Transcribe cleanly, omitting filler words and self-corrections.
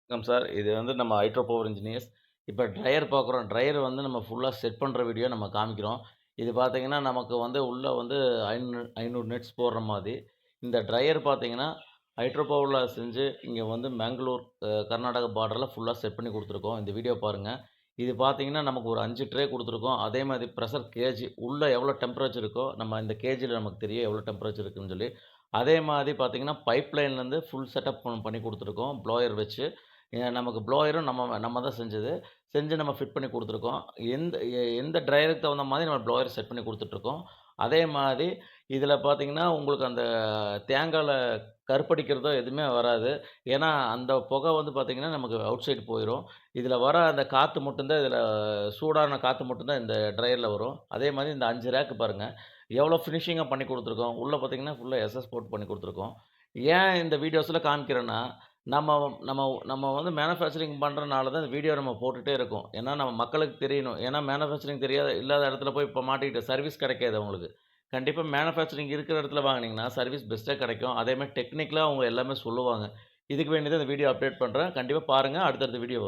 வணக்கம் சார். இது வந்து நம்ம ஹைட்ரோ பவர் இன்ஜினியர்ஸ். இப்ப ட்ரையர் பார்க்குறோம். ட்ரையர் வந்து நம்ம ஃபுல்லா செட் பண்ற வீடியோ நம்ம காமிக்கிறோம். இது பார்த்தீங்கன்னா, நமக்கு வந்து உள்ள வந்து 500 நெட்ஸ் போடுற மாரி. இந்த ட்ரையர் பார்த்தீங்கன்னா, ஹைட்ரோ பவர்ல செஞ்சு இங்க வந்து மேங்களூர் கர்நாடகா பார்டர்ல ஃபுல்லா செட் பண்ணி குடுத்துருக்கோம். இந்த வீடியோ பாருங்க. இது பார்த்தீங்கன்னா, நமக்கு ஒரு 5 ட்ரே குடுத்துருக்கோம். அதே மாரி பிரஷர் கேஜ் உள்ள எவ்வளோ டெம்பரேச்சர் இருக்கோ, நம்ம இந்த கேஜ்ல நமக்கு தெரியும் எவ்வளோ டெம்பரேச்சர் இருக்குன்னு சொல்லி. அதே மாரி பார்த்தீங்கன்னா, பைப் லைன்லேருந்து ஃபுல் செட்டப் பண்ணி குடுத்துருக்கோம். ப்ளோயர் வச்சு. நமக்கு ப்ளோயரும் நம்ம தான் செஞ்சது. செஞ்சு நம்ம ஃபிட் பண்ணி குடுத்துருக்கோம். எந்த ட்ரையருக்கு தகுந்த மாதிரி நம்ம ப்ளோயர் செட் பண்ணி குடுத்துட்ருக்கோம். அதே மாரி இதில பார்த்தீங்கன்னா, உங்களுக்கு அந்த தேங்காய்ல கருப்படிக்கிறதோ எதுவுமே வராது. ஏன்னா, அந்த புகை வந்து பார்த்தீங்கன்னா, நமக்கு அவுட் சைடு போயிரும். இதில வர அந்த காத்து மட்டும் தான் இதில சூடான காத்து மட்டும் தான் இந்த ட்ரையர்ல வரும். அதே மாரி இந்த 5 ரேக் பாருங்க. எவ்வளோ ஃபினிஷிங்கா பண்ணி குடுத்துருக்கோம். உள்ள பார்த்தீங்கன்னா, ஃபுல்லா எஸ்எஸ் போட்டு பண்ணி குடுத்துருக்கோம். ஏன் இந்த வீடியோஸ்ல காமிக்கிறேன்னா, நம்ம நம்ம நம்ம வந்து மேனுஃபேக்சரிங் பண்றனால தான் இந்த வீடியோ நம்ம போட்டுட்டே இருக்கோம். ஏன்னா, நம்ம மக்களுக்கு தெரியணும். ஏன்னா, மேனுஃபேக்சரிங் இல்லாத இடத்துல போய் இப்ப மாட்டிக்கிட்டு சர்வீஸ் கிடைக்காது அவங்களுக்கு. கண்டிப்பா மேனுஃபேக்சரிங் இருக்கிற இடத்துல வாங்குனீங்கன்னா, சர்வீஸ் பெஸ்ட்டா கிடைக்கும். அதேமாரி டெக்னிக்கலா அவங்க எல்லாமே சொல்லுவாங்க. இதுக்கு வேண்டி தான் இந்த வீடியோ அப்டேட் பண்றேன். கண்டிப்பா பாருங்க. அடுத்தடுத்த வீடியோ வரும்.